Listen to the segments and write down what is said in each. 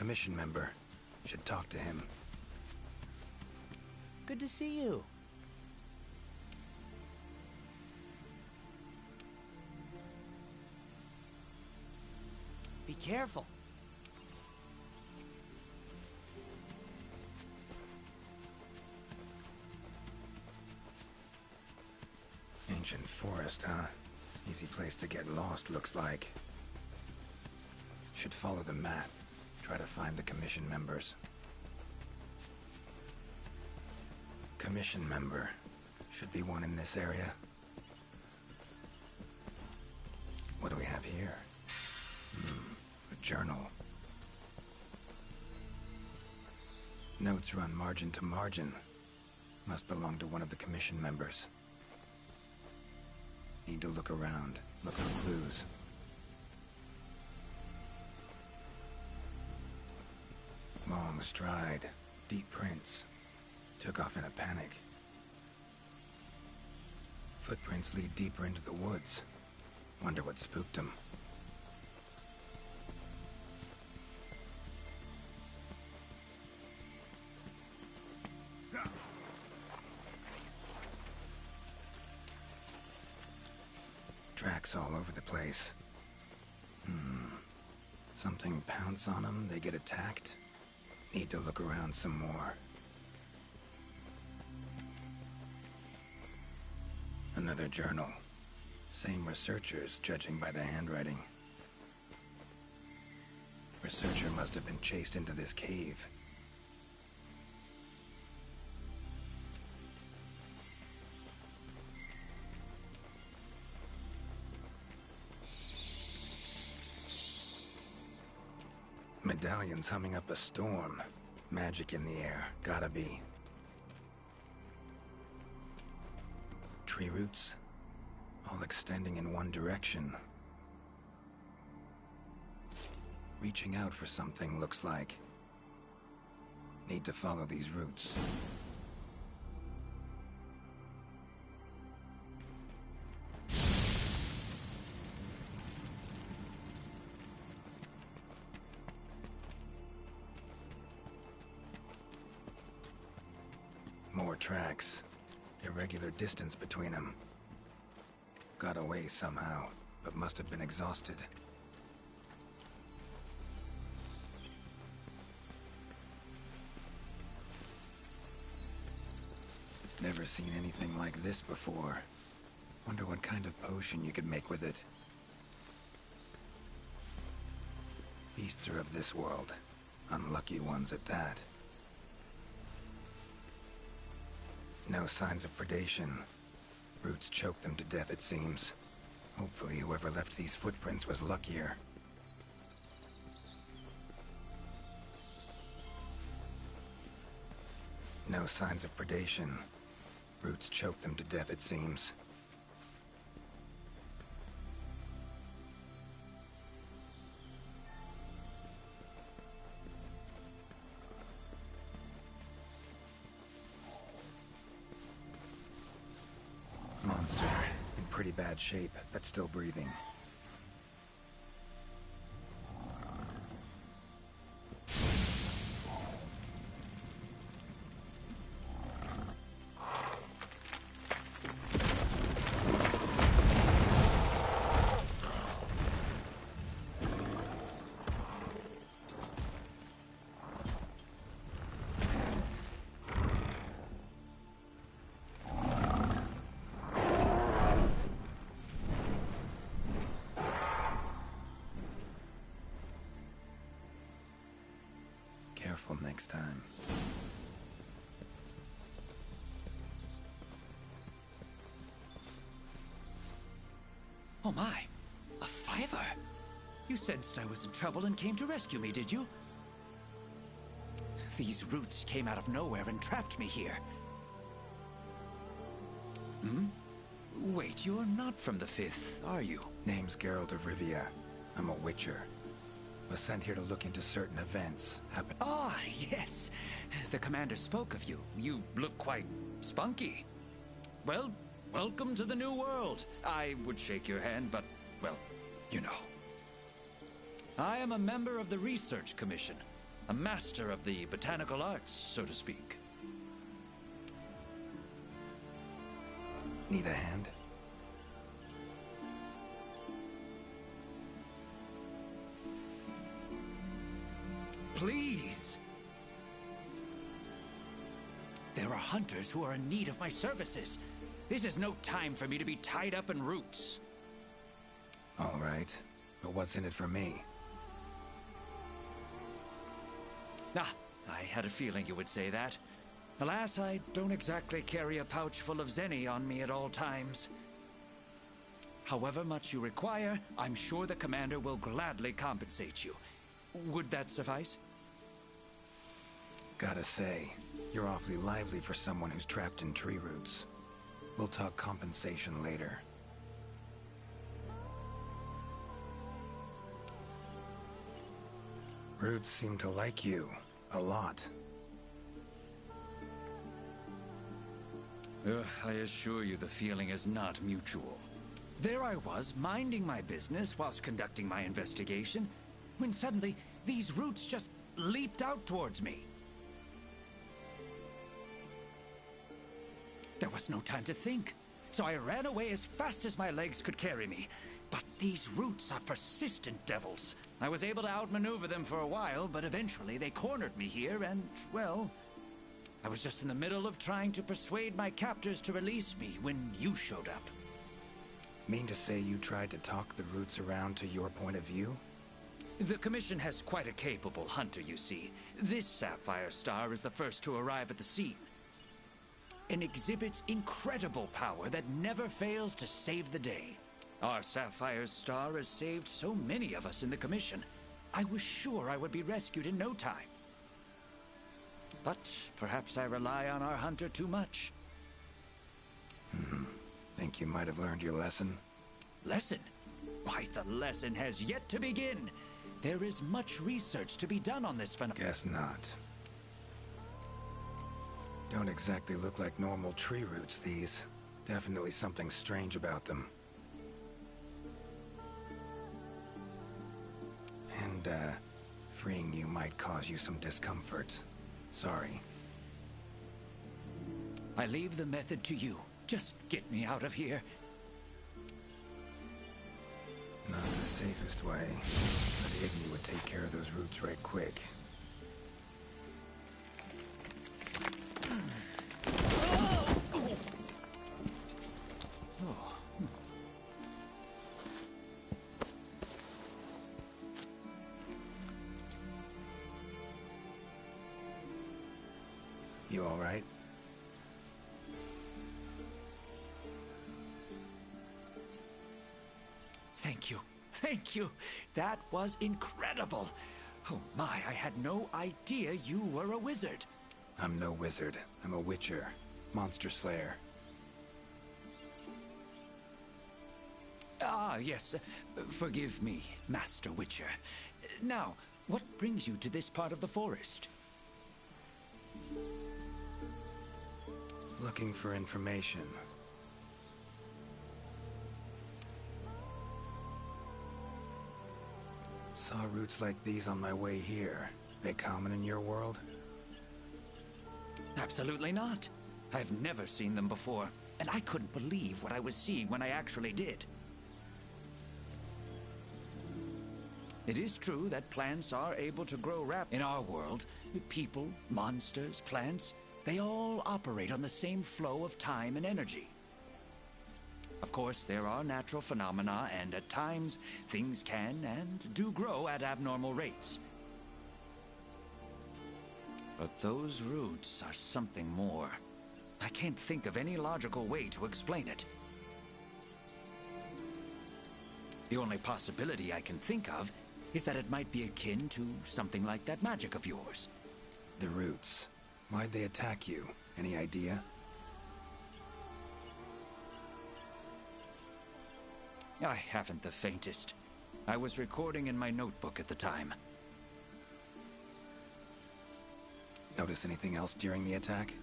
commission member. Should talk to him. Good to see you. Be careful. Ancient forest, huh? Easy place to get lost, looks like. Should follow the map. Try to find the commission members. Commission member. Should be one in this area. What do we have here? A journal. Notes run margin to margin. Must belong to one of the commission members. Need to look around, look for clues. Long stride, deep prints. Took off in a panic. Footprints lead deeper into the woods. Wonder what spooked him. Tracks all over the place. Something pounce on them, they get attacked. Need to look around some more. Another journal. Same researchers, judging by the handwriting. Researcher must have been chased into this cave. Medallions humming up a storm. Magic in the air, gotta be. Tree roots, all extending in one direction. Reaching out for something, looks like. Need to follow these roots. More tracks. Irregular distance between them. Got away somehow, but must have been exhausted. Never seen anything like this before. Wonder what kind of potion you could make with it. Beasts are of this world. Unlucky ones at that. No signs of predation. Roots choke them to death, it seems. Hopefully whoever left these footprints was luckier. No signs of predation. Roots choke them to death, it seems. Monster, in pretty bad shape, but still breathing. Careful next time. Oh my, a fiver! You sensed I was in trouble and came to rescue me, did you? These roots came out of nowhere and trapped me here. Wait, you're not from the Fifth, are you? Name's Geralt of Rivia. I'm a witcher. Was sent here to look into certain events. Ah, yes. The commander spoke of you. You look quite spunky. Well, welcome to the new world. I would shake your hand, but, well, you know. I am a member of the Research Commission. A master of the botanical arts, so to speak. Need a hand? Please! There are hunters who are in need of my services. This is no time for me to be tied up in roots. All right, but what's in it for me? Ah, I had a feeling you would say that. Alas, I don't exactly carry a pouch full of zenny on me at all times. However much you require, I'm sure the commander will gladly compensate you. Would that suffice? Gotta say, you're awfully lively for someone who's trapped in tree roots. We'll talk compensation later. Roots seem to like you a lot. Ugh, I assure you the feeling is not mutual. There I was, minding my business whilst conducting my investigation, when suddenly these roots just leaped out towards me. There was no time to think, so I ran away as fast as my legs could carry me. But these roots are persistent devils. I was able to outmaneuver them for a while, but eventually they cornered me here and, well, I was just in the middle of trying to persuade my captors to release me when you showed up. Mean to say you tried to talk the roots around to your point of view? The Commission has quite a capable hunter, you see. This sapphire star is the first to arrive at the scene, and exhibits incredible power that never fails to save the day. Our sapphire star has saved so many of us in the Commission. I was sure I would be rescued in no time. But perhaps I rely on our hunter too much. Think you might have learned your lesson? Lesson? Why, the lesson has yet to begin. There is much research to be done on this phenomenon. Guess not. Don't exactly look like normal tree roots, these. Definitely something strange about them. And, freeing you might cause you some discomfort. Sorry. I leave the method to you. Just get me out of here. Not the safest way, but Igni would take care of those roots right quick. You all right? Thank you. Thank you. That was incredible. Oh my, I had no idea you were a wizard. I'm no wizard. I'm a witcher. Monster slayer. Ah, yes. Forgive me, Master Witcher. Now, what brings you to this part of the forest? Looking for information. Saw roots like these on my way here. They common in your world? Absolutely not. I've never seen them before, and I couldn't believe what I was seeing when I actually did. It is true that plants are able to grow rapidly. In our world, people, monsters, plants, they all operate on the same flow of time and energy. Of course, there are natural phenomena, and at times, things can and do grow at abnormal rates. But those roots are something more. I can't think of any logical way to explain it. The only possibility I can think of is that it might be akin to something like that magic of yours. The roots. Why'd they attack you? Any idea? I haven't the faintest. I was recording in my notebook at the time. Notice anything else during the attack?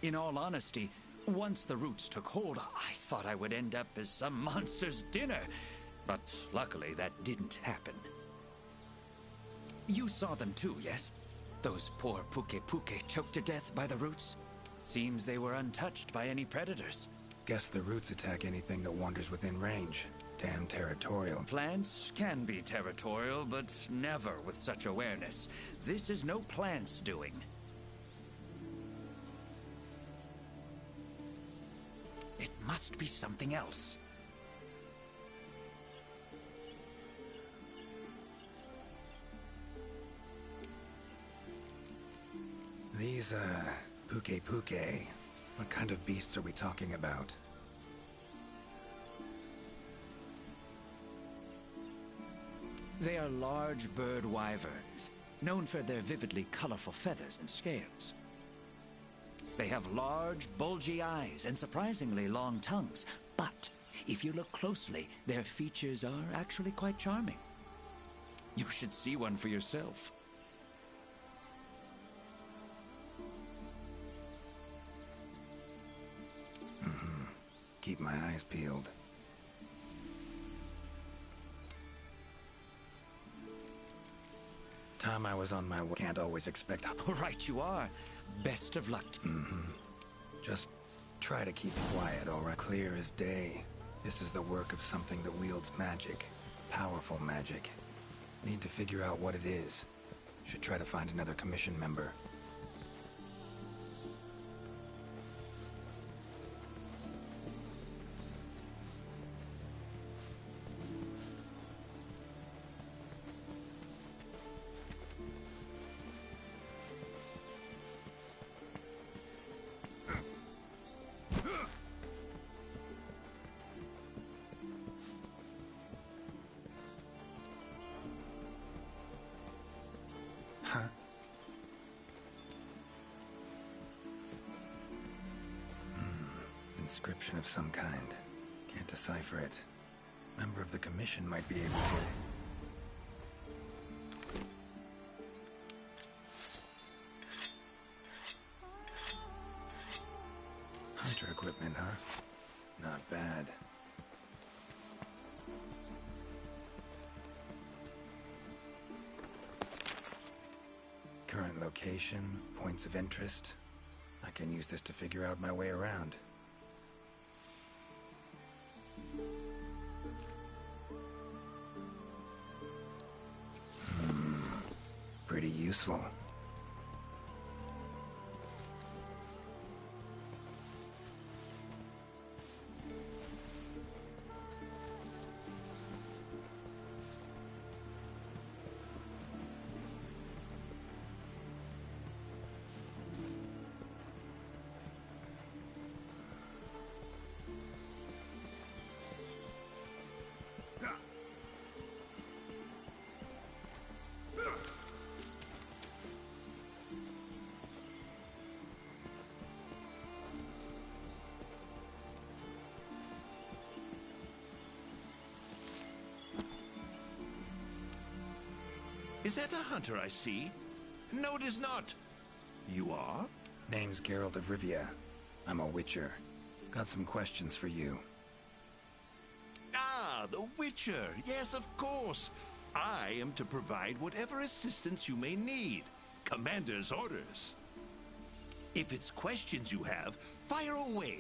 In all honesty, once the roots took hold, I thought I would end up as some monster's dinner. But luckily, that didn't happen. You saw them too, yes? Those poor puke choked to death by the roots. Seems they were untouched by any predators. Guess the roots attack anything that wanders within range. Damn territorial. Plants can be territorial, but never with such awareness. This is no plant's doing. It must be something else. These, puke. What kind of beasts are we talking about? They are large bird wyverns, known for their vividly colorful feathers and scales. They have large, bulgy eyes and surprisingly long tongues, but if you look closely, their features are actually quite charming. You should see one for yourself. Keep my eyes peeled. Time I was on my way. Can't always expect. Right you are. Best of luck. Just try to keep quiet, all right? Clear as day. This is the work of something that wields magic. Powerful magic. Need to figure out what it is. Should try to find another commission member. Inscription of some kind. Can't decipher it. Member of the commission might be able to. Hunter equipment, huh? Not bad. Current location, points of interest. I can use this to figure out my way around. Pretty useful. Is that a hunter I see? No, it is not. You are? Name's Geralt of Rivia. I'm a witcher. Got some questions for you. Ah, the Witcher. Yes, of course. I am to provide whatever assistance you may need. Commander's orders. If it's questions you have, fire away.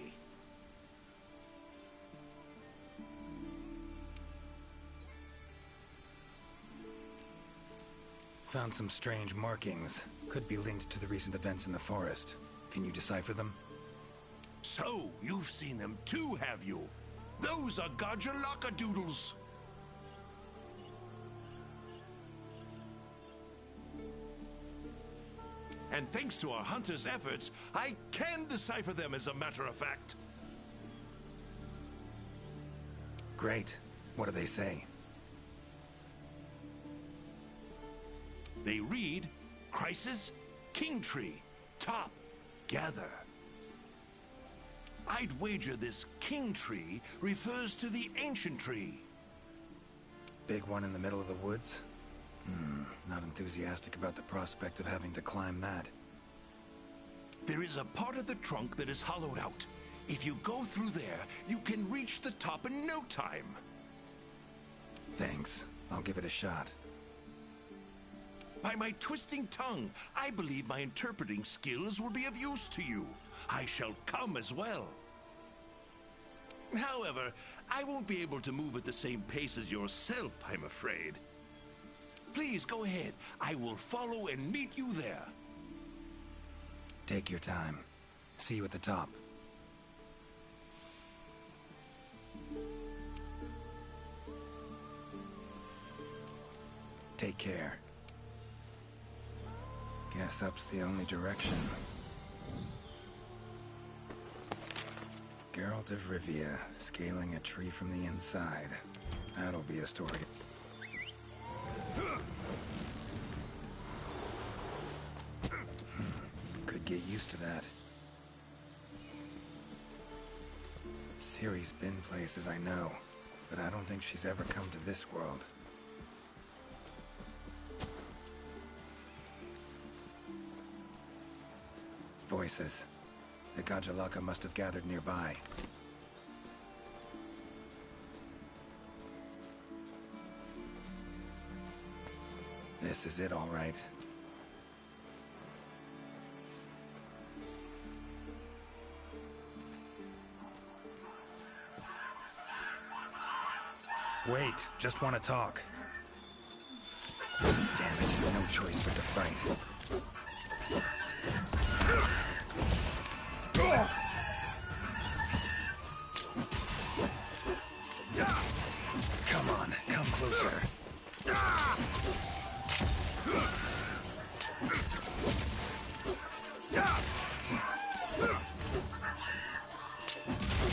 Found some strange markings. Could be linked to the recent events in the forest. Can you decipher them? So, you've seen them too, have you? Those are Gajalaka doodles. And thanks to our hunter's efforts, I can decipher them as a matter of fact. Great. What do they say? They read, Crisis, King Tree, Top, Gather. I'd wager this King Tree refers to the ancient tree. Big one in the middle of the woods? Not enthusiastic about the prospect of having to climb that. There is a part of the trunk that is hollowed out. If you go through there, you can reach the top in no time. Thanks. I'll give it a shot. By my twisting tongue, I believe my interpreting skills will be of use to you. I shall come as well. However, I won't be able to move at the same pace as yourself, I'm afraid. Please go ahead. I will follow and meet you there. Take your time. See you at the top. Take care. Guess up's the only direction. Geralt of Rivia, scaling a tree from the inside. That'll be a story. Could get used to that. Ciri's been places I know, but I don't think she's ever come to this world. Voices. The Gajalaka must have gathered nearby. This is it, all right. Wait, just want to talk. Damn it, no choice but to fight. Come on, come closer.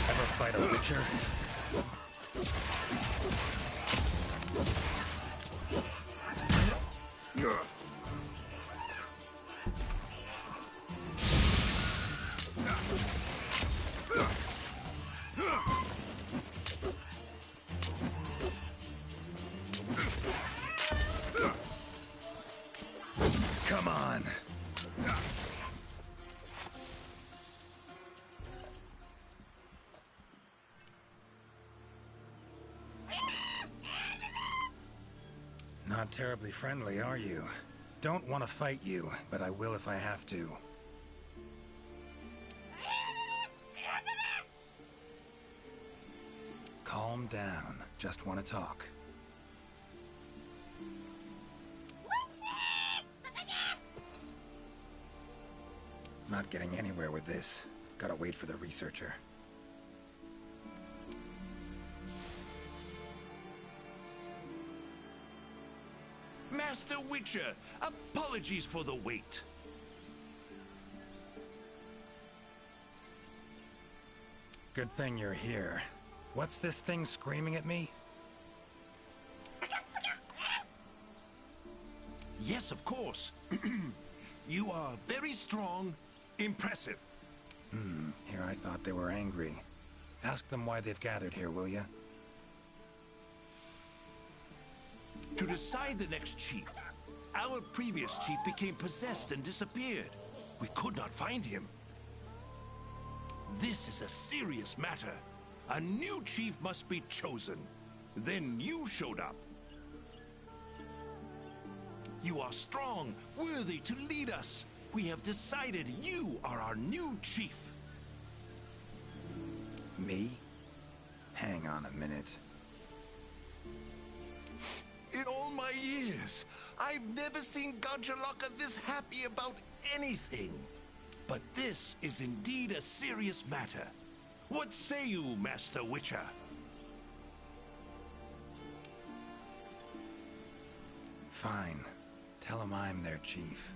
Ever fight a witcher? Come on. Not terribly friendly, are you? Don't want to fight you, but I will if I have to. Calm down. Just want to talk. Not getting anywhere with this. Gotta wait for the researcher. Master Witcher, apologies for the wait. Good thing you're here. What's this thing screaming at me? Yes, of course. You are very strong, impressive. Here I thought they were angry. Ask them why they've gathered here, will ya? To decide the next chief. Our previous chief became possessed and disappeared. We could not find him. This is a serious matter. A new chief must be chosen. Then you showed up. You are strong, worthy to lead us. We have decided you are our new chief. Me? Hang on a minute. In all my years, I've never seen Gajalaka this happy about anything. But this is indeed a serious matter. What say you, Master Witcher? Fine. Tell them I'm their chief.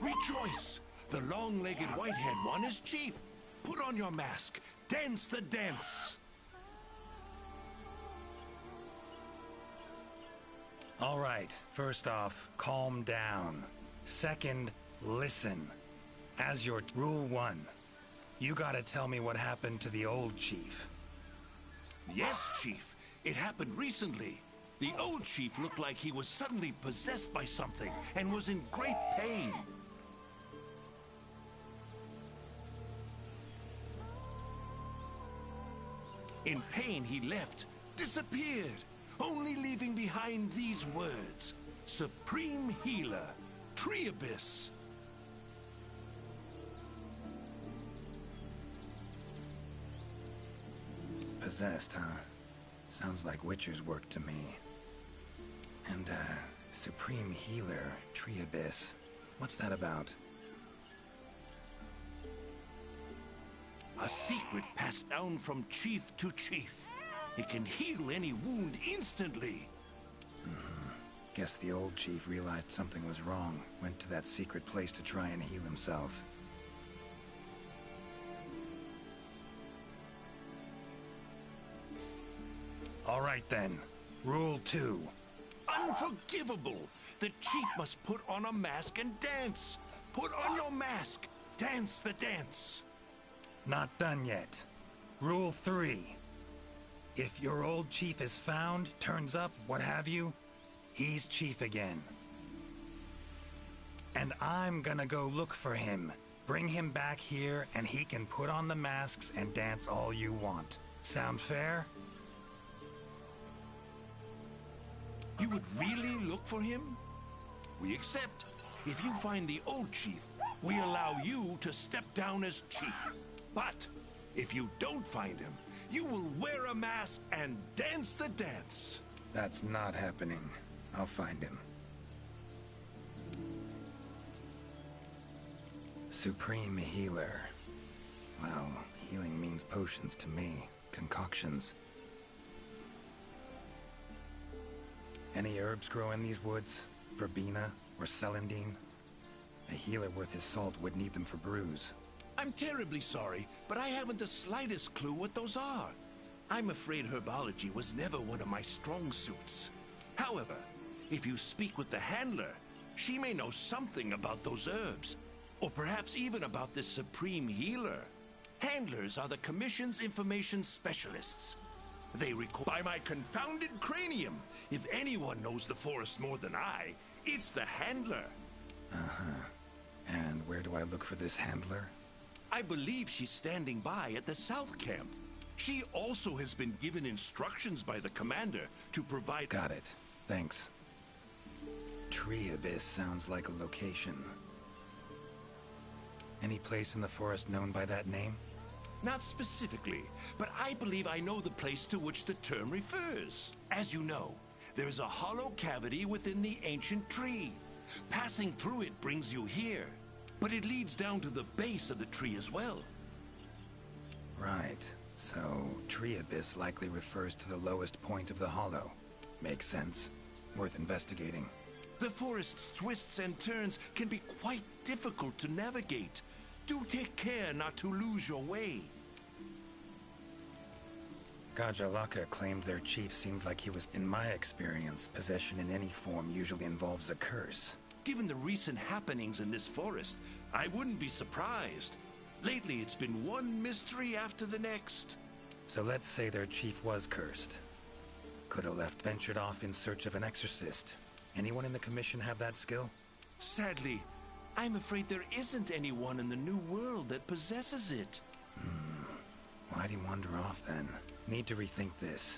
Rejoice! The long-legged white-haired one is chief. Put on your mask. Dance the dance. All right, first off, calm down. Second, listen. As your rule 1, you gotta tell me what happened to the old chief. Yes, Chief. It happened recently. The old chief looked like he was suddenly possessed by something and was in great pain. In pain, he left, disappeared, only leaving behind these words: Supreme Healer, Triabyss. Possessed, huh? Sounds like Witcher's work to me. And, Supreme Healer, Triabyss. What's that about? A secret passed down from chief to chief. It can heal any wound instantly. Guess the old chief realized something was wrong, went to that secret place to try and heal himself. All right then. Rule 2. Unforgivable! The chief must put on a mask and dance. Put on your mask. Dance the dance. Not done yet. Rule 3. If your old chief is found, turns up, what have you, he's chief again. And I'm gonna go look for him. Bring him back here, and he can put on the masks and dance all you want. Sound fair? You would really look for him? We accept. If you find the old chief, we allow you to step down as chief. But if you don't find him, you will wear a mask and dance the dance. That's not happening. I'll find him. Supreme Healer. Well, healing means potions to me. Concoctions. Any herbs grow in these woods? Verbena or celandine? A healer worth his salt would need them for brews. I'm terribly sorry, but I haven't the slightest clue what those are. I'm afraid herbology was never one of my strong suits. However, if you speak with the handler, she may know something about those herbs. Or perhaps even about this Supreme Healer. Handlers are the Commission's information specialists. They record by my confounded cranium. If anyone knows the forest more than I, it's the handler. And where do I look for this handler? I believe she's standing by at the South Camp. She also has been given instructions by the commander to provide... Got it. Thanks. Triabyss sounds like a location. Any place in the forest known by that name? Not specifically, but I believe I know the place to which the term refers. As you know, there is a hollow cavity within the ancient tree. Passing through it brings you here, but it leads down to the base of the tree as well. Right. So, Triabyss likely refers to the lowest point of the hollow. Makes sense. Worth investigating. The forest's twists and turns can be quite difficult to navigate. Do take care not to lose your way. Gajalaka claimed their chief seemed like he was, in my experience, possession in any form usually involves a curse. Given the recent happenings in this forest, I wouldn't be surprised. Lately, it's been one mystery after the next. So let's say their chief was cursed. Could have ventured off in search of an exorcist. Anyone in the Commission have that skill? Sadly, I'm afraid there isn't anyone in the New World that possesses it. Why'd he wander off then? Need to rethink this.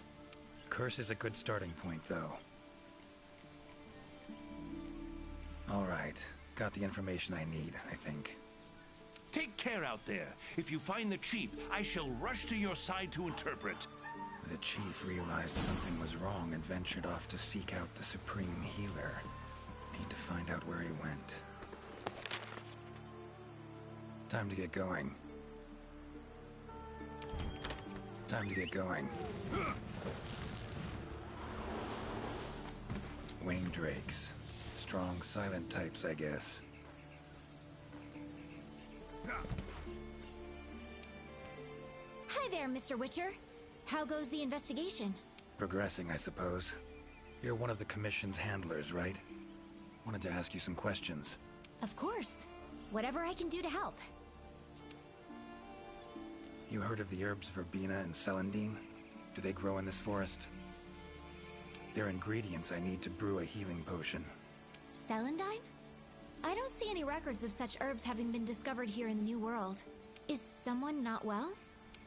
Curse is a good starting point, though. Alright, got the information I need, I think. Take care out there. If you find the chief, I shall rush to your side to interpret. The chief realized something was wrong and ventured off to seek out the Supreme Healer. Need to find out where he went. Time to get going. Time to get going. Winged drakes. Strong, silent types, I guess. Hi there, Mr. Witcher. How goes the investigation? Progressing, I suppose. You're one of the Commission's handlers, right? Wanted to ask you some questions. Of course. Whatever I can do to help. You heard of the herbs verbena and celandine? Do they grow in this forest? They're ingredients I need to brew a healing potion. Celandine? I don't see any records of such herbs having been discovered here in the New World. Is someone not well?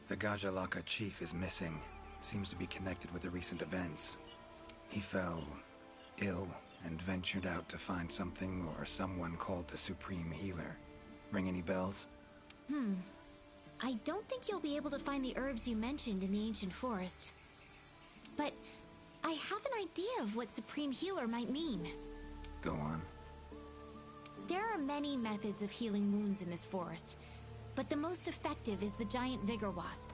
The Gajalaka chief is missing. Seems to be connected with the recent events. He fell ill and ventured out to find something or someone called the Supreme Healer. Ring any bells? I don't think you'll be able to find the herbs you mentioned in the ancient forest. But I have an idea of what Supreme Healer might mean. Go on. There are many methods of healing wounds in this forest, but the most effective is the giant vigor wasp.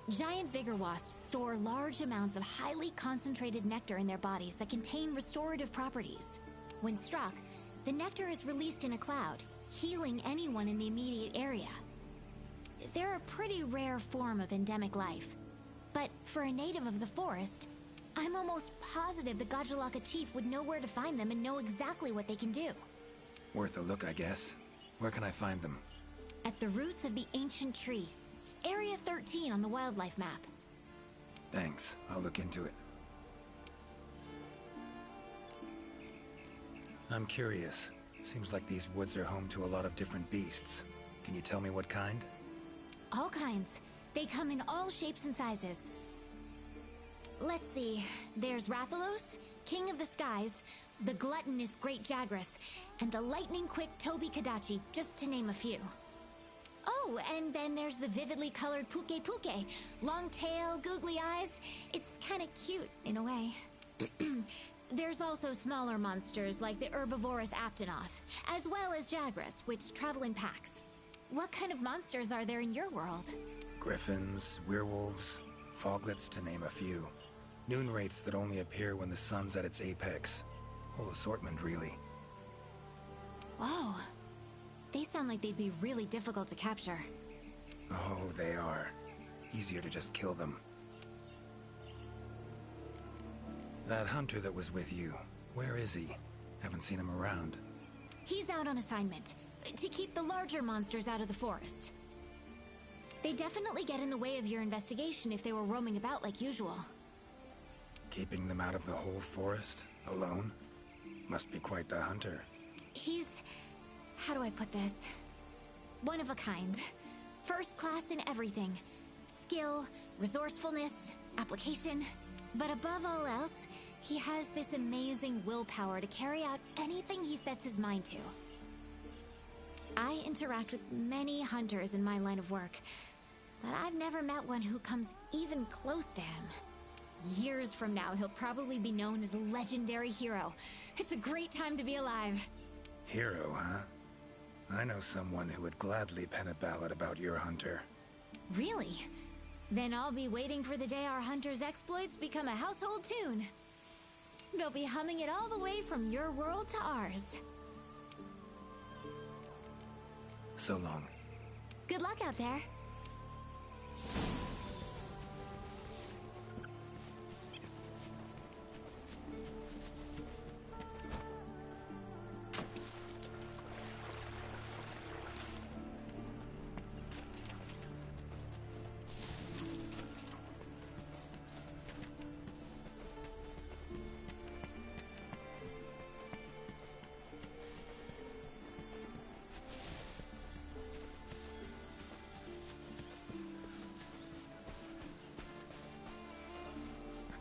Giant vigor wasps store large amounts of highly concentrated nectar in their bodies that contain restorative properties. When struck, the nectar is released in a cloud, healing anyone in the immediate area. They're a pretty rare form of endemic life, but for a native of the forest, I'm almost positive the Gajalaka chief would know where to find them and know exactly what they can do. Worth a look, I guess. Where can I find them? At the roots of the ancient tree, Area 13 on the wildlife map. Thanks. I'll look into it. I'm curious. Seems like these woods are home to a lot of different beasts. Can you tell me what kind? All kinds. They come in all shapes and sizes. Let's see. There's Rathalos, King of the Skies, the gluttonous Great Jagras, and the lightning-quick Toby Kadachi, just to name a few. Oh, and then there's the vividly colored Puke Puke. Long tail, googly eyes. It's kinda cute, in a way. There's also smaller monsters like the herbivorous Aptonoth, as well as Jagras, which travel in packs. What kind of monsters are there in your world? Griffins, werewolves, foglets, to name a few. Noon wraiths that only appear when the sun's at its apex. Whole assortment, really. Whoa. They sound like they'd be really difficult to capture. Oh, they are. Easier to just kill them. That hunter that was with you, where is he? Haven't seen him around. He's out on assignment, to keep the larger monsters out of the forest. They definitely get in the way of your investigation if they were roaming about like usual. Keeping them out of the whole forest? Alone? Must be quite the hunter. He's... how do I put this? One of a kind. First class in everything. Skill, resourcefulness, application. But above all else, he has this amazing willpower to carry out anything he sets his mind to. I interact with many hunters in my line of work, but I've never met one who comes even close to him. Years from now, he'll probably be known as a legendary hero. It's a great time to be alive. Hero, huh? I know someone who would gladly pen a ballad about your hunter. Really? Then I'll be waiting for the day our hunter's exploits become a household tune. They'll be humming it all the way from your world to ours. So long. Good luck out there.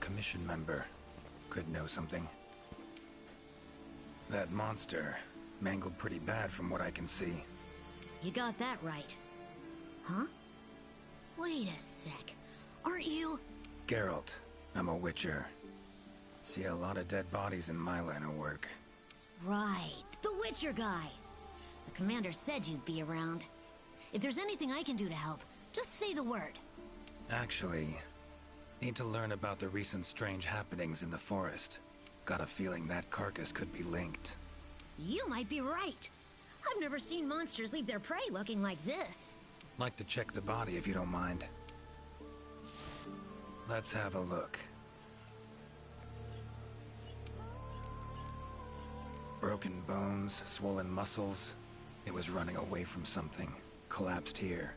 Commission member. Could know something. That monster mangled pretty bad from what I can see. You got that right. Huh? Wait a sec. Aren't you... Geralt. I'm a witcher. See a lot of dead bodies in my line of work. Right, the Witcher guy. The commander said you'd be around. If there's anything I can do to help, just say the word. Actually, need to learn about the recent strange happenings in the forest. Got a feeling that carcass could be linked. You might be right. I've never seen monsters leave their prey looking like this. Like to check the body if you don't mind. Let's have a look. Broken bones, swollen muscles. It was running away from something. Collapsed here.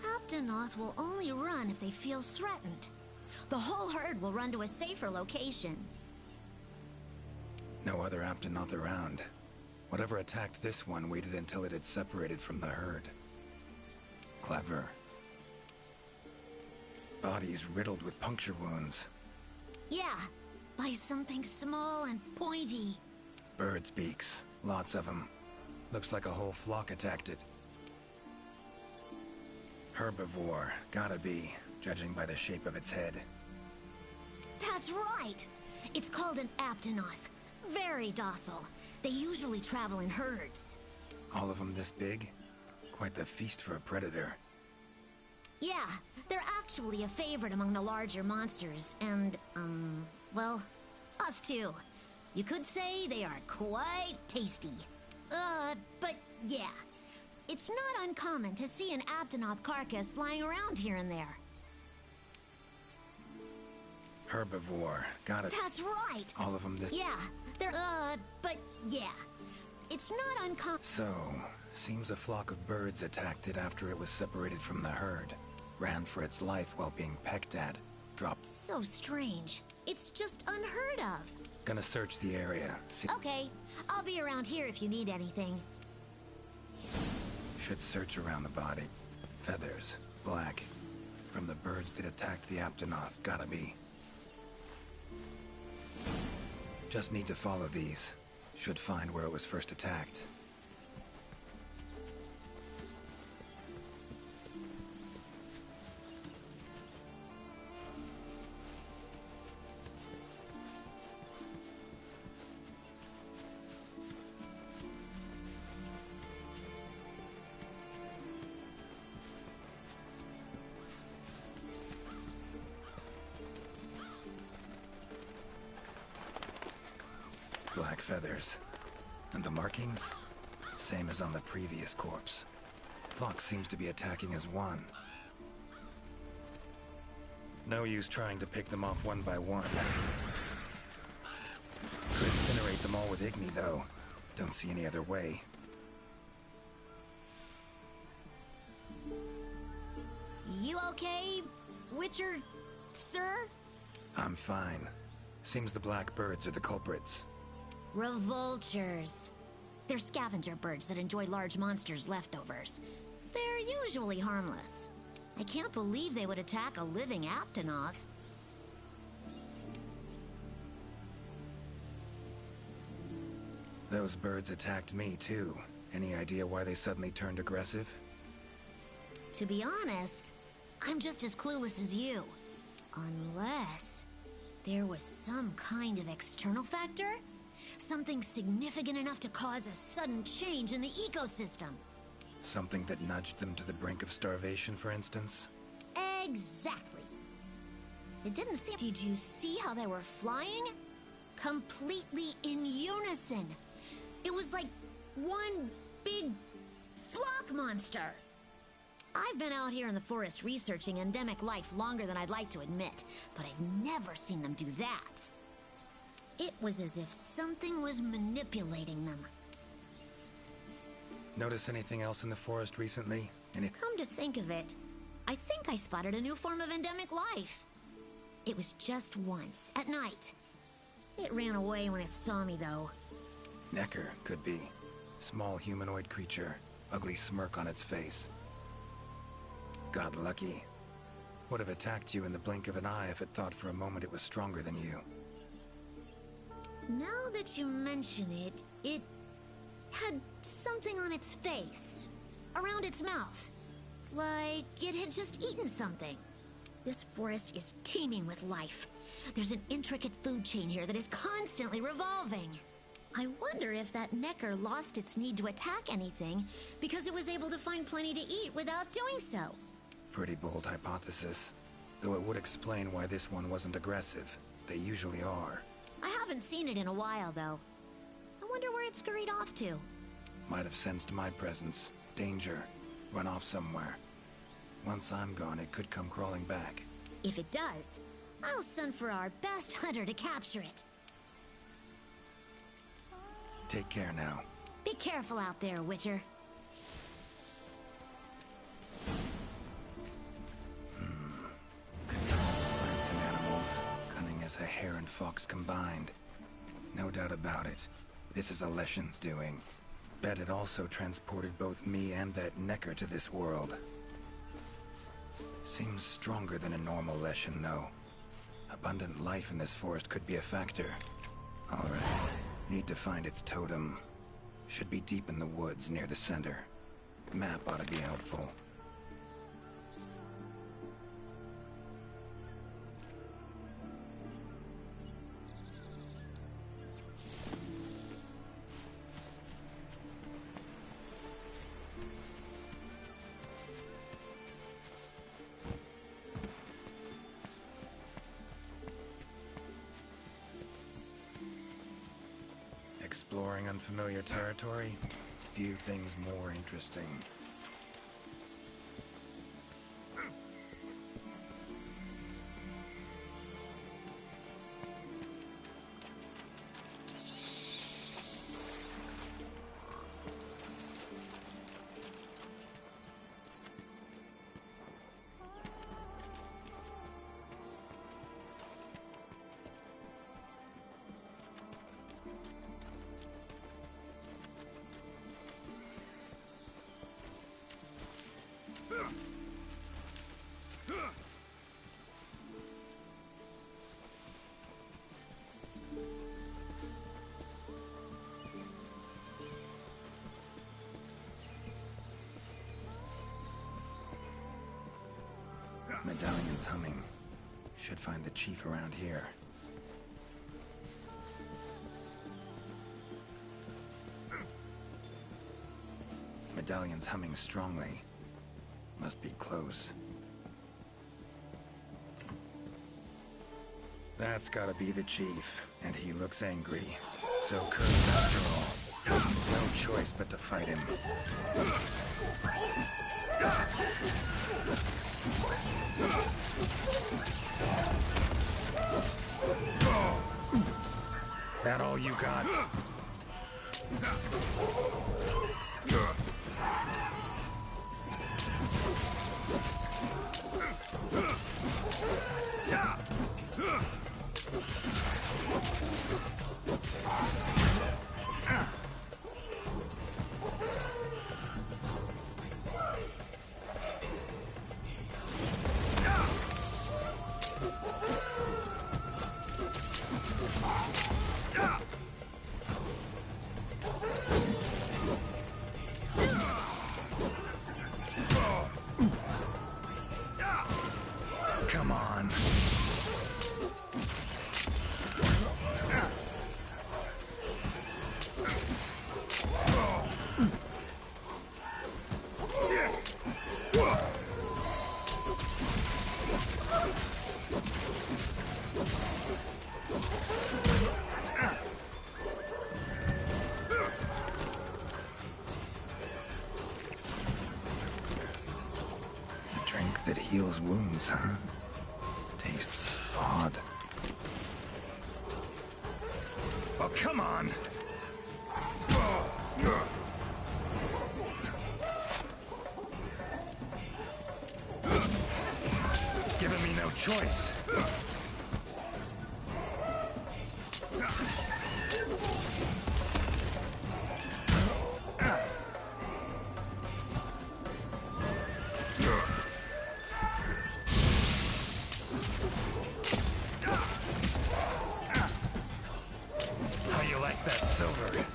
Aptonoth will only run if they feel threatened. The whole herd will run to a safer location. No other Aptonoth around. Whatever attacked this one waited until it had separated from the herd. Clever. Body's riddled with puncture wounds. Yeah, by something small and pointy. Birds' beaks. Lots of them. Looks like a whole flock attacked it. Herbivore. Gotta be, judging by the shape of its head. That's right! It's called an aptonoth. Very docile. They usually travel in herds. All of them this big? Quite the feast for a predator. Yeah, they're actually a favorite among the larger monsters, and, well, us too. You could say they are quite tasty. But yeah, it's not uncommon to see an aptonoth carcass lying around here and there. Herbivore. Gotta... That's right! All of them this... Yeah, they're, but yeah, it's not uncommon. So, seems a flock of birds attacked it after it was separated from the herd. Ran for its life while being pecked at. Dropped... So strange. It's just unheard of. Gonna search the area. See... Okay, I'll be around here if you need anything. Should search around the body. Feathers. Black. From the birds that attacked the aptonoth. Gotta be. Just need to follow these. Should find where it was first attacked. Black feathers. And the markings? Same as on the previous corpse. Fox seems to be attacking as one. No use trying to pick them off one by one. Could incinerate them all with Igni, though. Don't see any other way. You okay, Witcher, sir? I'm fine. Seems the black birds are the culprits. Revoltures. They're scavenger birds that enjoy large monsters' leftovers. They're usually harmless. I can't believe they would attack a living aptonoth. Those birds attacked me, too. Any idea why they suddenly turned aggressive? To be honest, I'm just as clueless as you. Unless there was some kind of external factor? Something significant enough to cause a sudden change in the ecosystem. Something that nudged them to the brink of starvation, for instance? Exactly. It didn't seem... Did you see how they were flying? Completely in unison. It was like one big flock monster. I've been out here in the forest researching endemic life longer than I'd like to admit, but I've never seen them do that. It was as if something was manipulating them. Notice anything else in the forest recently? Come to think of it, I think I spotted a new form of endemic life. It was just once, at night. It ran away when it saw me, though. Necker, could be. Small humanoid creature. Ugly smirk on its face. Got lucky. Would have attacked you in the blink of an eye if it thought for a moment it was stronger than you. Now that you mention it, it had something on its face, around its mouth, like it had just eaten something. This forest is teeming with life. There's an intricate food chain here that is constantly revolving. I wonder if that Necker lost its need to attack anything because it was able to find plenty to eat without doing so. Pretty bold hypothesis. Though it would explain why this one wasn't aggressive. They usually are. I haven't seen it in a while, though. I wonder where it scurried off to. Might have sensed my presence. Danger. Run off somewhere. Once I'm gone, it could come crawling back. If it does, I'll send for our best hunter to capture it. Take care now. Be careful out there, Witcher. Controls plants and animals. Cunning as a hare and fox combined. No doubt about it. This is Alession's doing. Bet it also transported both me and that Necker to this world. Seems stronger than a normal Leshen, though. Abundant life in this forest could be a factor. Alright. Need to find its totem. Should be deep in the woods near the center. Map ought to be helpful. Exploring unfamiliar territory? Few things more interesting. Medallion's humming. Should find the chief around here. Medallion's humming strongly. Must be close. That's gotta be the chief, and he looks angry. So cursed after all. No choice but to fight him. That all you got? Come on. A drink that heals wounds, huh? Tastes odd. Oh, come on! Giving me no choice. How you like that silver?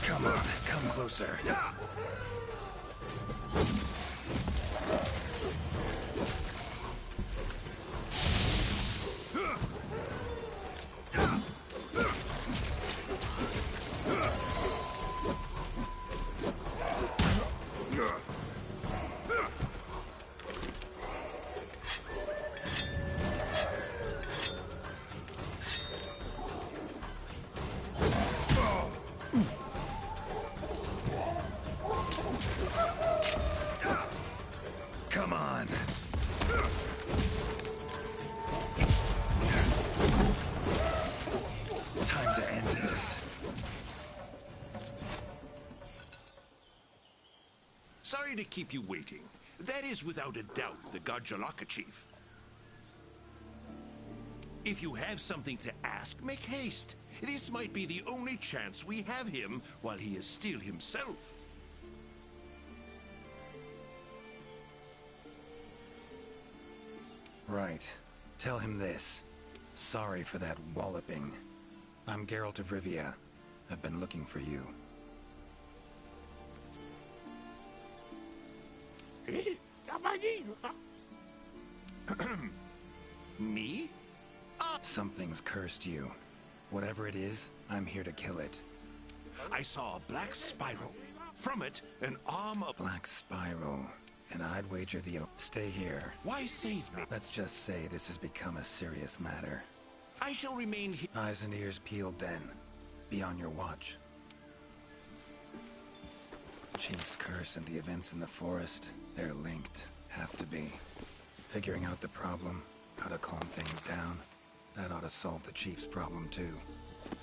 Come on, come closer. Sorry to keep you waiting. That is without a doubt the Garjalaka chief. If you have something to ask, make haste. This might be the only chance we have him while he is still himself. Right. Tell him this. Sorry for that walloping. I'm Geralt of Rivia. I've been looking for you. Me? Something's cursed you. Whatever it is, I'm here to kill it. I saw a black spiral. From it, an arm of... Black spiral. And I'd wager the... Stay here. Why save me? Let's just say this has become a serious matter. I shall remain here. Eyes and ears peeled then. Be on your watch. Chief's curse and the events in the forest, they're linked. Have to be. Figuring out the problem, how to calm things down, that ought to solve the Chief's problem too.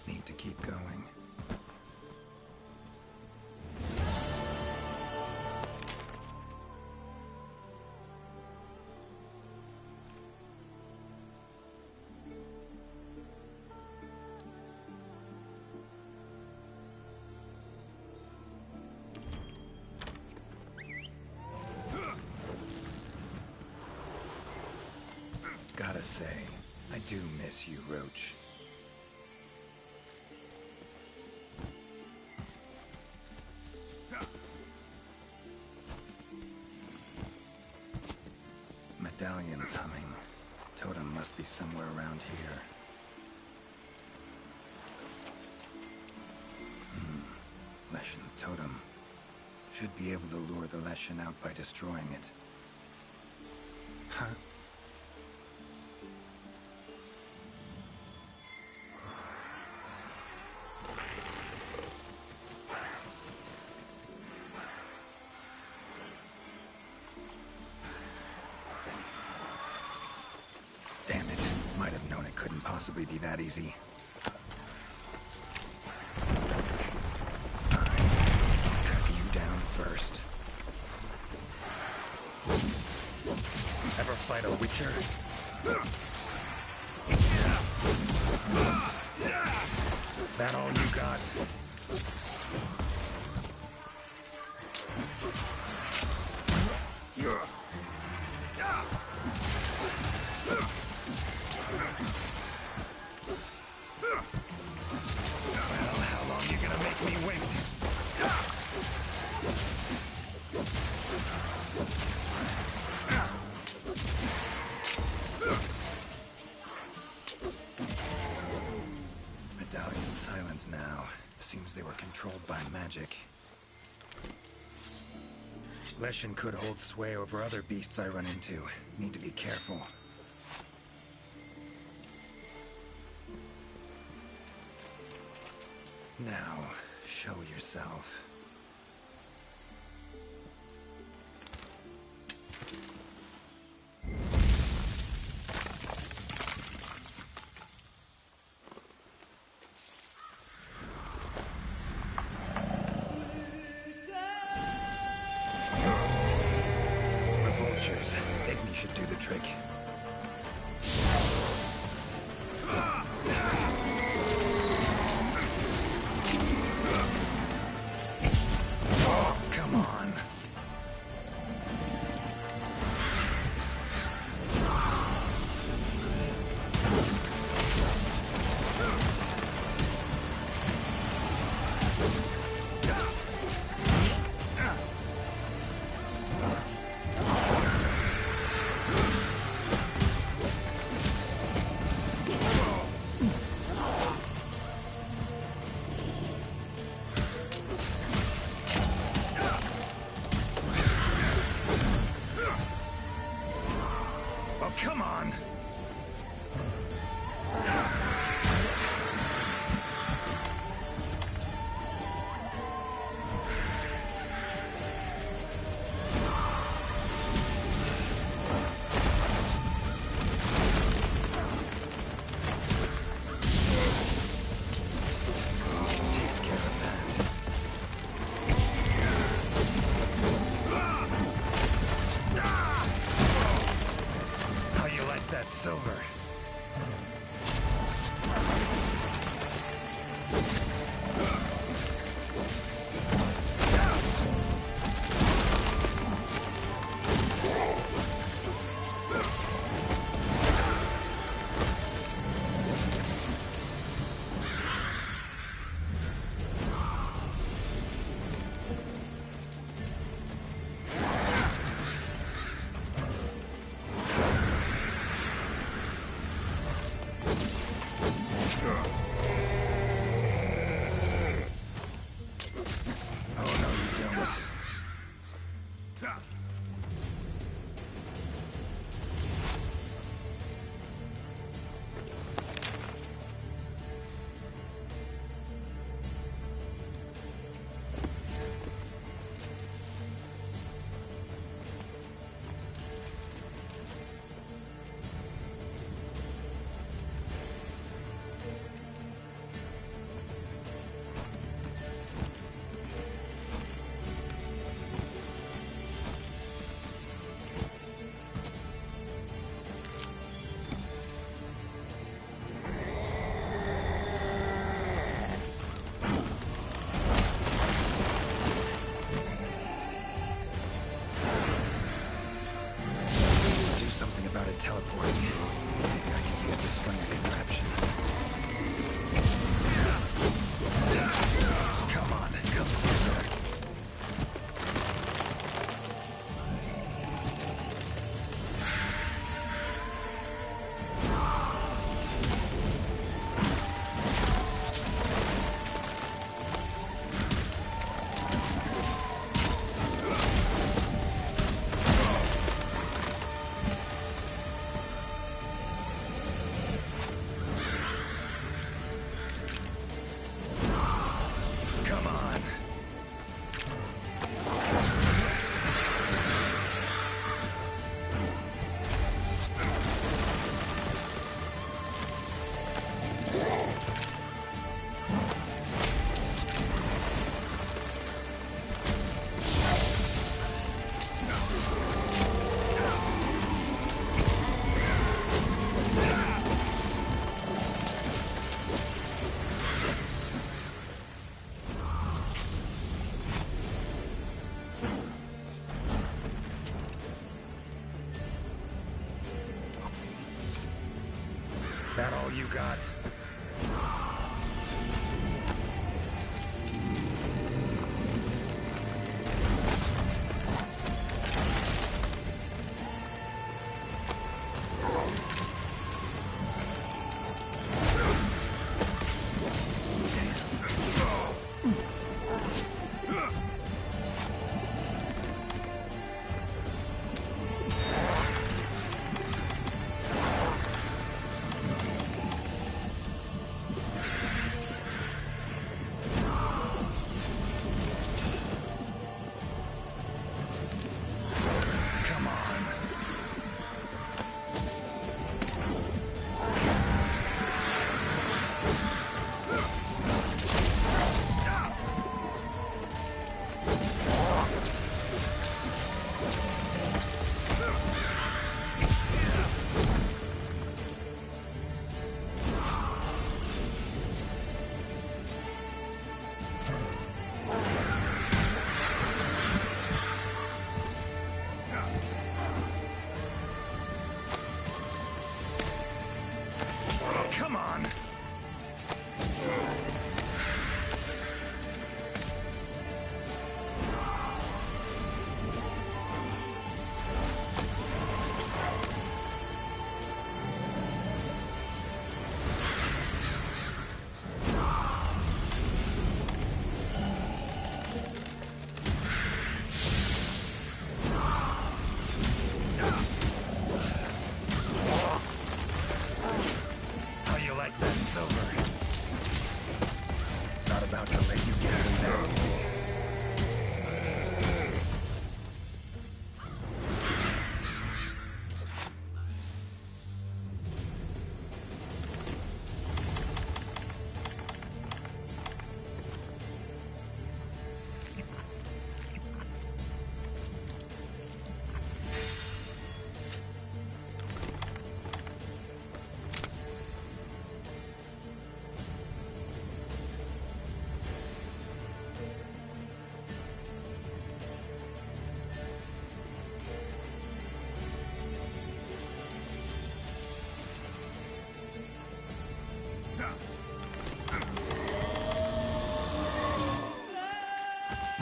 Need to keep going. Gotta say, I do miss you, Roach. Medallion's humming. Totem must be somewhere around here. Leshen's totem. Should be able to lure the Leshen out by destroying it. Huh? Damn it. Might have known it couldn't possibly be that easy. Fine. I'll cut you down first. Ever fight a Witcher? That all you got? Well, how long you gonna make me wait? Medallion's silent now. Seems they were controlled by magic. Leshen could hold sway over other beasts I run into. Need to be careful. Now, show yourself. The vultures. Igni should do the trick. Come on. got?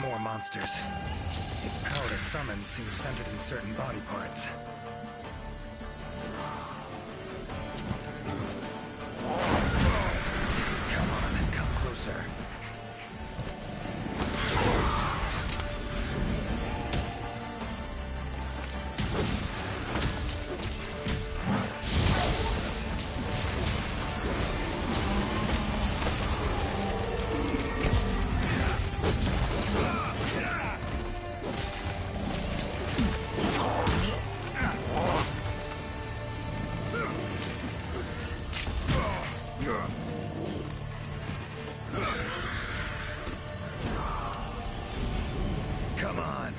More monsters. Its power to summon seems centered in certain body parts. Come on, come closer. Come on.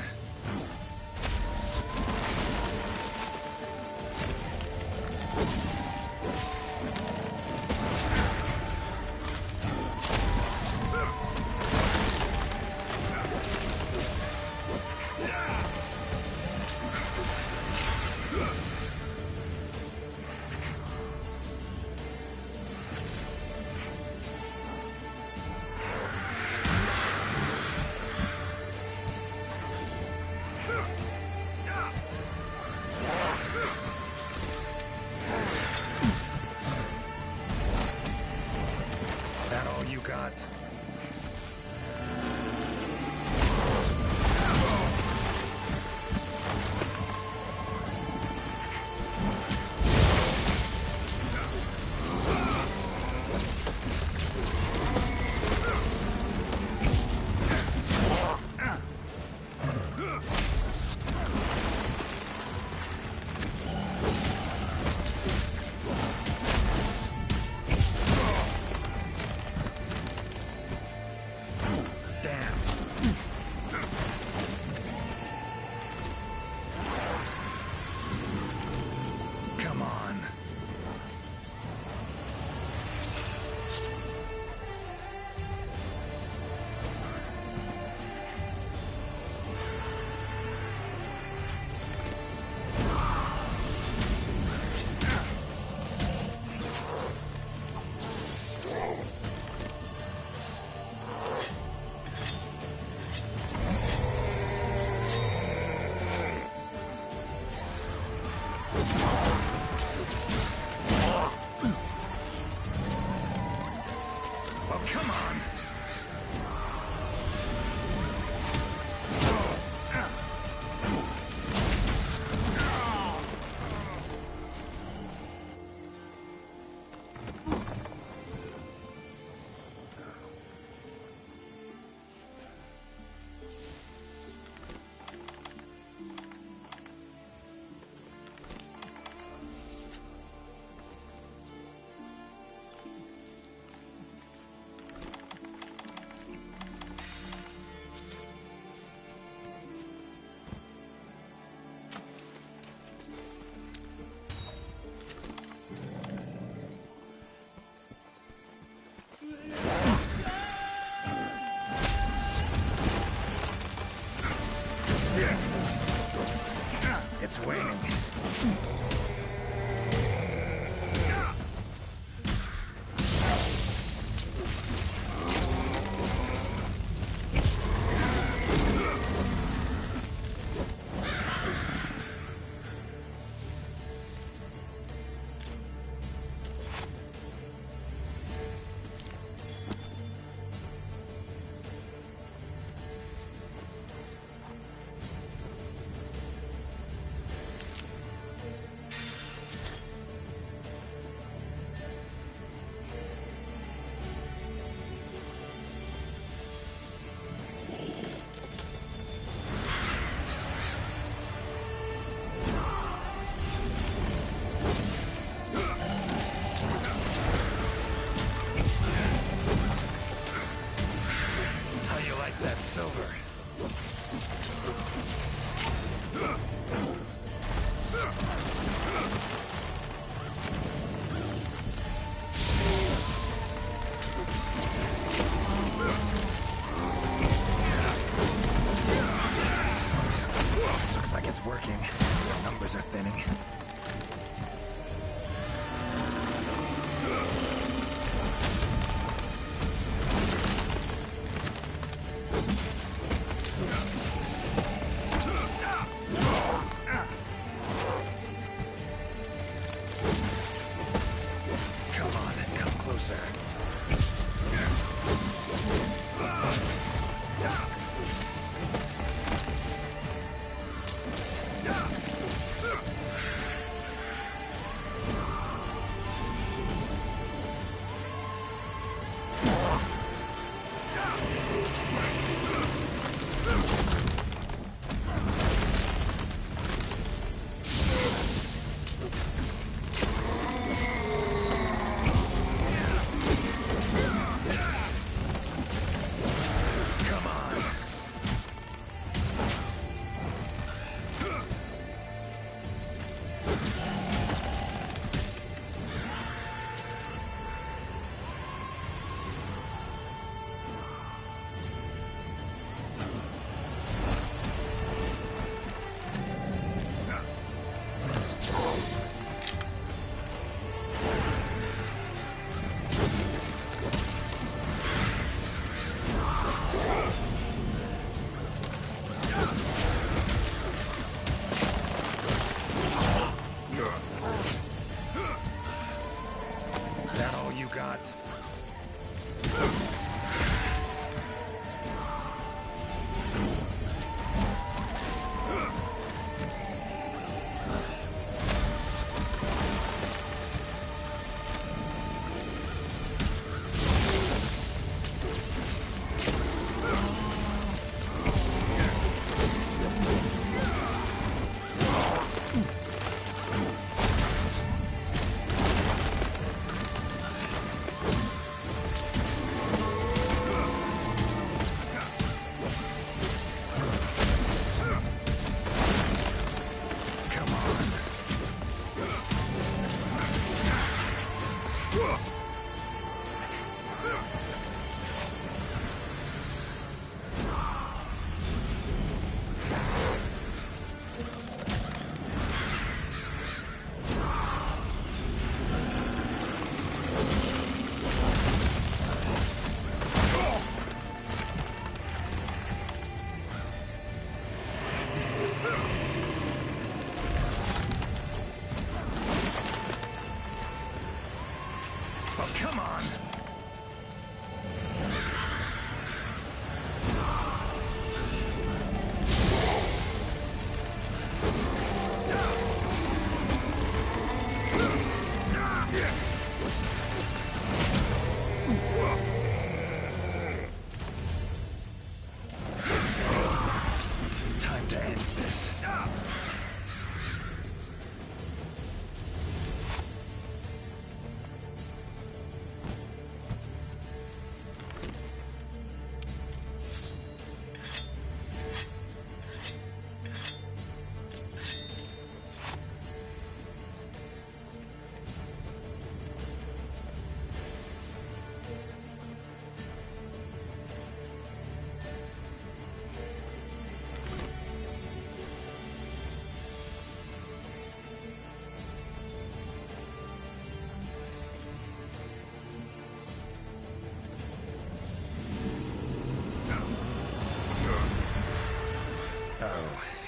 That all you got?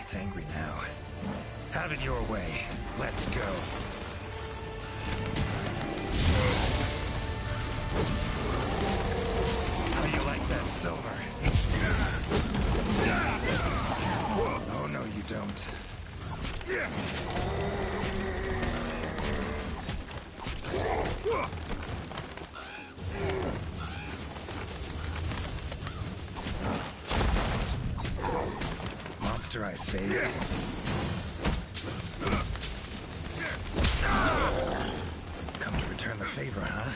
It's angry now. Have it your way. Let's go. How do you like that silver? Oh, no, you don't. Monster I saved. Come to return the favor, huh?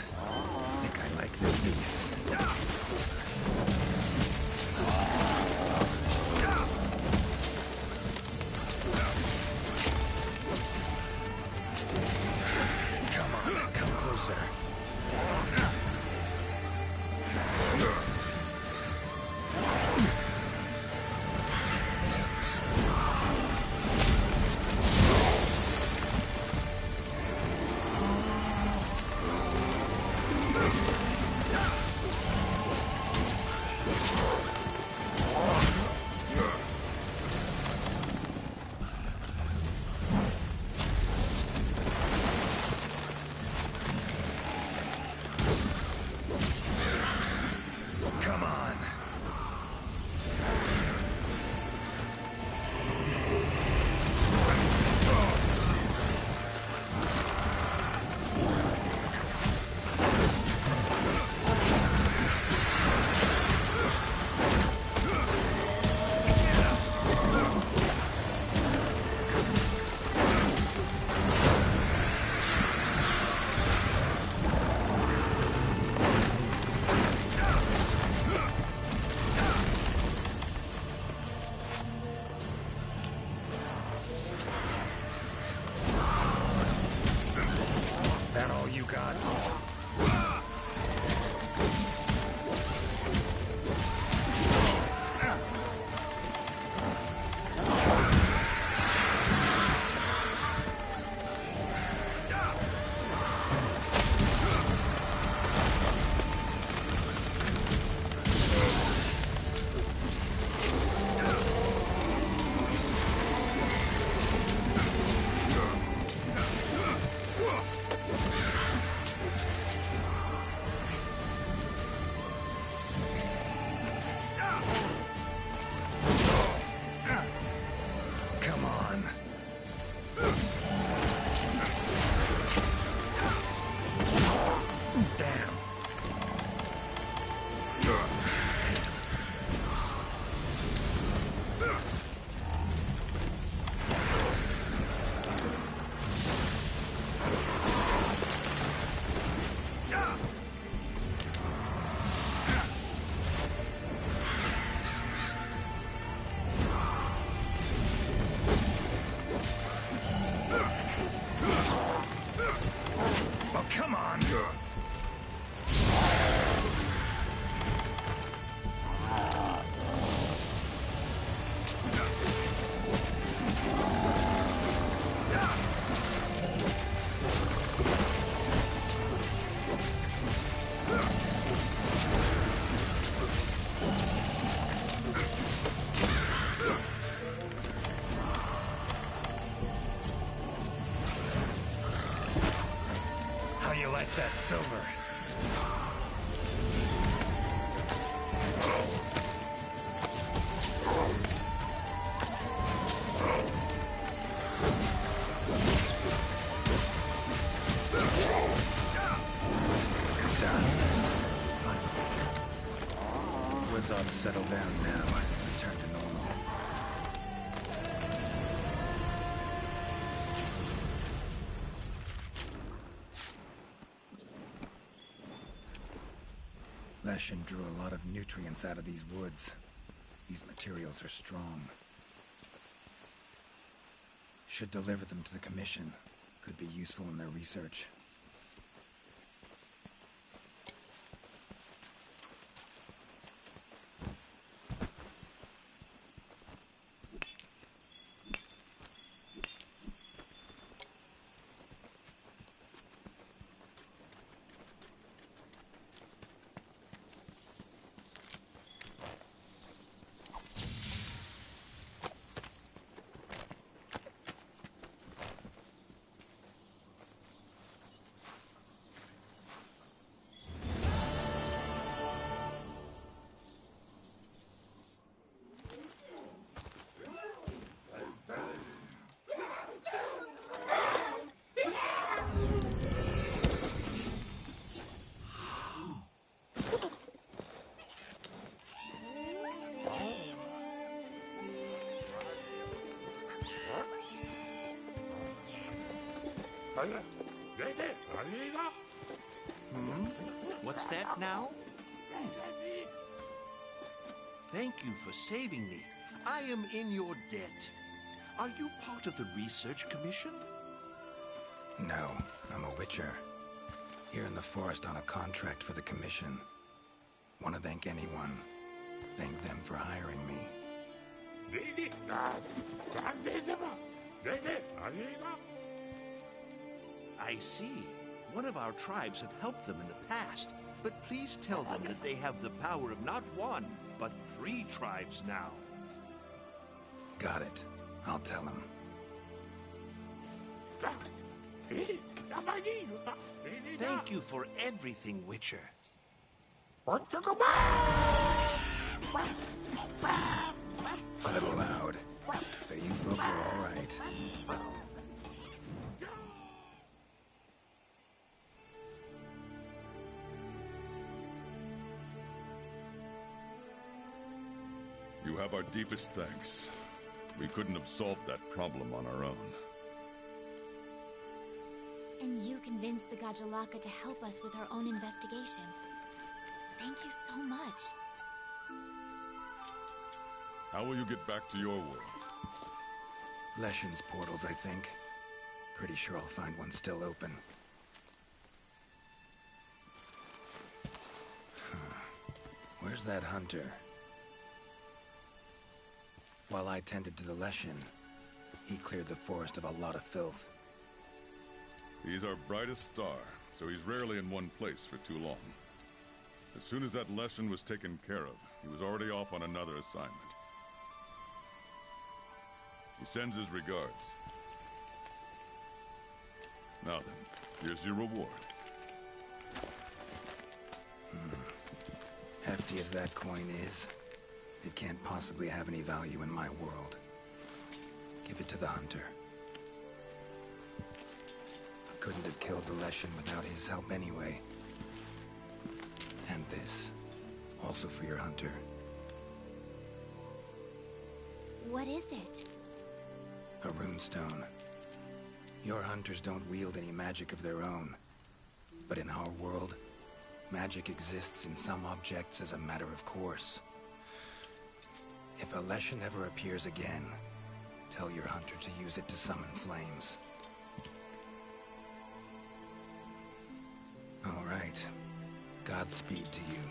Think I like this beast. Come on, come closer. Come on. That all you got? Come on. Damn. Oh, come on. How you like that silver? Done. Finally. Woods ought to settle down now. Return to normal. Leshen drew a lot of nutrients out of these woods. These materials are strong. Should deliver them to the Commission. Could be useful in their research. What's that now? Thank you for saving me. I am in your debt. Are you part of the Research Commission? No, I'm a witcher. Here in the forest on a contract for the Commission. Want to thank anyone. Thank them for hiring me. I see. One of our tribes have helped them in the past, but please tell them that they have the power of not one, but 3 tribes now. Got it. I'll tell them. Thank you for everything, Witcher. A little loud. But you folk are all right. You have our deepest thanks. We couldn't have solved that problem on our own. And you convinced the Gajalaka to help us with our own investigation. Thank you so much. How will you get back to your world? Leshen's portals, I think. Pretty sure I'll find one still open. Where's that hunter? While I tended to the Leshen, he cleared the forest of a lot of filth. He's our brightest star, so he's rarely in one place for too long. As soon as that Leshen was taken care of, he was already off on another assignment. He sends his regards. Now then, here's your reward. Hefty as that coin is, it can't possibly have any value in my world. Give it to the hunter. Couldn't have killed the Leshen without his help anyway. And this, also for your hunter. What is it? A runestone. Your hunters don't wield any magic of their own. But in our world, magic exists in some objects as a matter of course. If a Leshen ever appears again, tell your hunter to use it to summon flames. All right. Godspeed to you.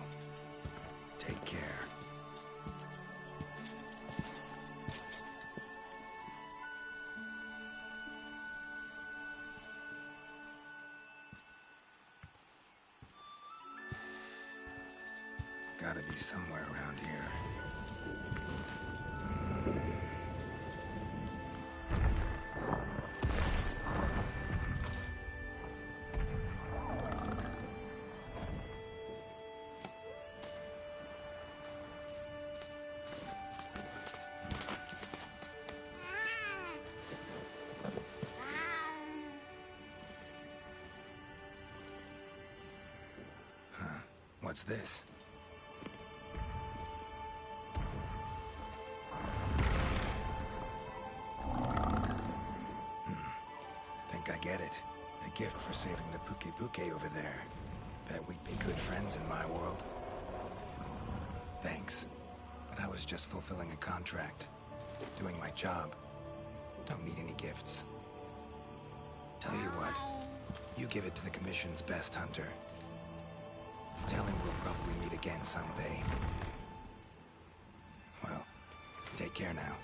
Take care. Gotta be somewhere around here. What's this? Think I get it. A gift for saving the Puke over there. Bet we'd be good friends in my world. Thanks. But I was just fulfilling a contract. Doing my job. Don't need any gifts. Tell you what. You give it to the Commission's best hunter. Tell him we'll probably meet again someday. Well, take care now.